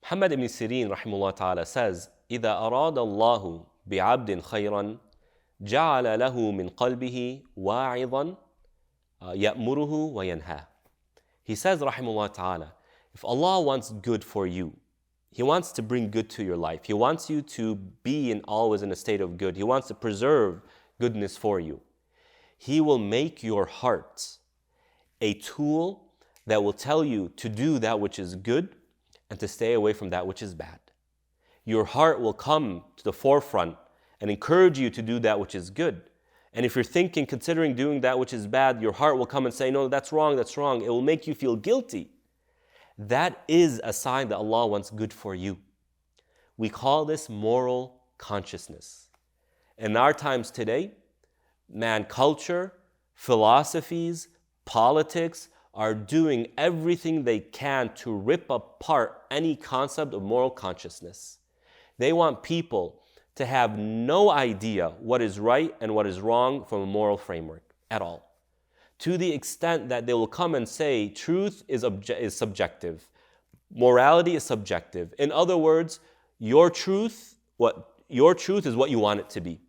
Muhammad ibn Sirin rahimahullah ta'ala says, إِذَا أَرَادَ اللَّهُ بِعَبْدٍ خَيْرًا جَعَلَ لَهُ مِنْ قَلْبِهِ وَاعِظًا يَأْمُرُهُ وَيَنْهَاهُ. He says, rahimahullah ta'ala, if Allah wants good for you, He wants to bring good to your life. He wants you to be always in a state of good. He wants to preserve goodness for you. He will make your heart a tool that will tell you to do that which is good and to stay away from that which is bad. Your heart will come to the forefront and encourage you to do that which is good. And if you're considering doing that which is bad, your heart will come and say, no, that's wrong, that's wrong. It will make you feel guilty. That is a sign that Allah wants good for you. We call this moral consciousness. In our times today, culture, philosophies, politics are doing everything they can to rip apart any concept of moral consciousness. They want people to have no idea what is right and what is wrong from a moral framework at all. To the extent that they will come and say truth is subjective, morality is subjective. In other words, your truth is what you want it to be.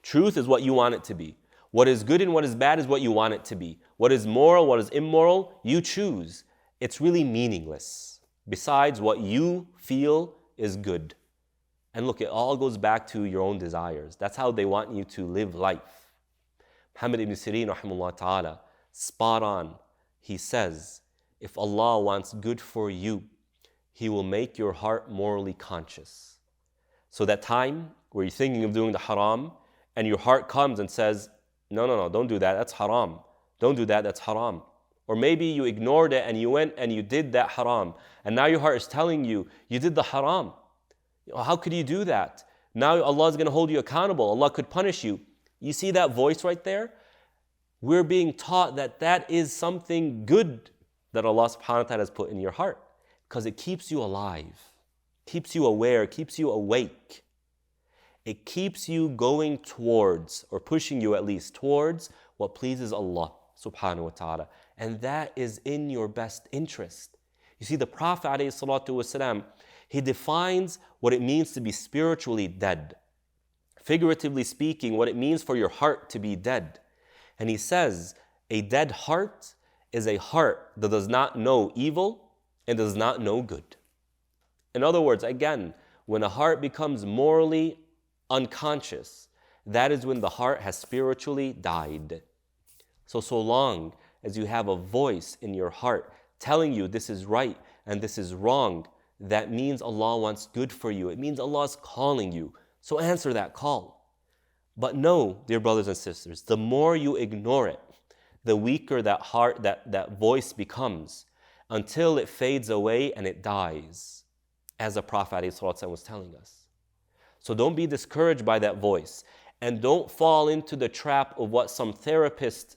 Truth is what you want it to be. What is good and what is bad is what you want it to be. What is moral, what is immoral, you choose. It's really meaningless, besides what you feel is good. And look, it all goes back to your own desires. That's how they want you to live life. Muhammad ibn Sirin, rahimahullah ta'ala, spot on. He says, if Allah wants good for you, He will make your heart morally conscious. So that time where you're thinking of doing the haram, and your heart comes and says, no, don't do that, that's haram. Don't do that, that's haram. Or maybe you ignored it and you went and you did that haram. And now your heart is telling you, you did the haram. How could you do that? Now Allah is going to hold you accountable. Allah could punish you. You see that voice right there? We're being taught that that is something good that Allah subhanahu wa ta'ala has put in your heart, because it keeps you alive, keeps you aware, keeps you awake. It keeps you going towards, or pushing you at least, towards what pleases Allah subhanahu wa ta'ala. And that is in your best interest. You see, the Prophet alayhi salatu wasalam, he defines what it means to be spiritually dead. Figuratively speaking, what it means for your heart to be dead. And he says, a dead heart is a heart that does not know evil and does not know good. In other words, again, when a heart becomes morally unconscious, that is when the heart has spiritually died. So long as you have a voice in your heart telling you this is right and this is wrong, that means Allah wants good for you. It means Allah is calling you. So answer that call. But no, dear brothers and sisters, the more you ignore it, the weaker that heart, that voice becomes, until it fades away and it dies, as the Prophet ﷺ was telling us. So don't be discouraged by that voice, and don't fall into the trap of what some therapists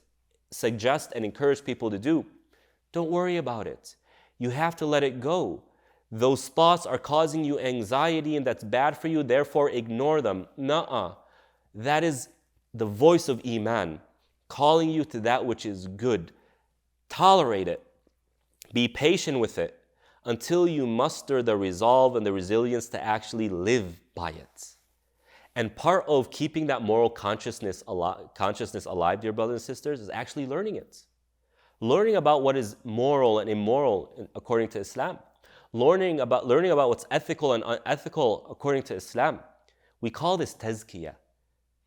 suggest and encourage people to do. Don't worry about it. You have to let it go. Those thoughts are causing you anxiety and that's bad for you, therefore ignore them. Nuh-uh. That is the voice of Iman, calling you to that which is good. Tolerate it. Be patient with it until you muster the resolve and the resilience to actually live by it. And part of keeping that moral consciousness alive, dear brothers and sisters, is actually learning it. Learning about what is moral and immoral according to Islam. Learning about what's ethical and unethical according to Islam. We call this tazkiyah,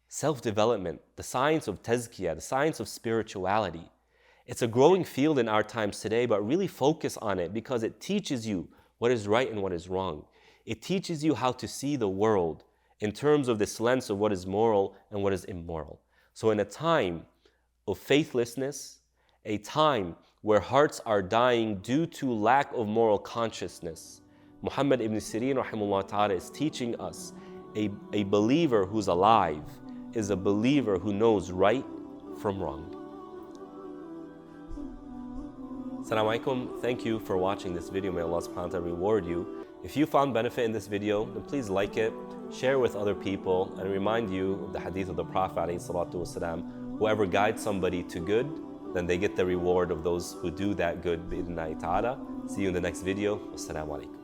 self-development, the science of tazkiyah, the science of spirituality. It's a growing field in our times today, but really focus on it because it teaches you what is right and what is wrong. It teaches you how to see the world in terms of this lens of what is moral and what is immoral. So in a time of faithlessness, a time where hearts are dying due to lack of moral consciousness, Muhammad ibn Sirin rahimahullah ta'ala is teaching us a believer who's alive is a believer who knows right from wrong. Assalamu alaikum. Thank you for watching this video. May Allah subhanahu wa ta'ala reward you. If you found benefit in this video, then please like it, share with other people, and remind you of the hadith of the Prophet alayhi salatu wasalam, whoever guides somebody to good, then they get the reward of those who do that good, bi'idhnillahi ta'ala. See you in the next video. Assalamu alaikum.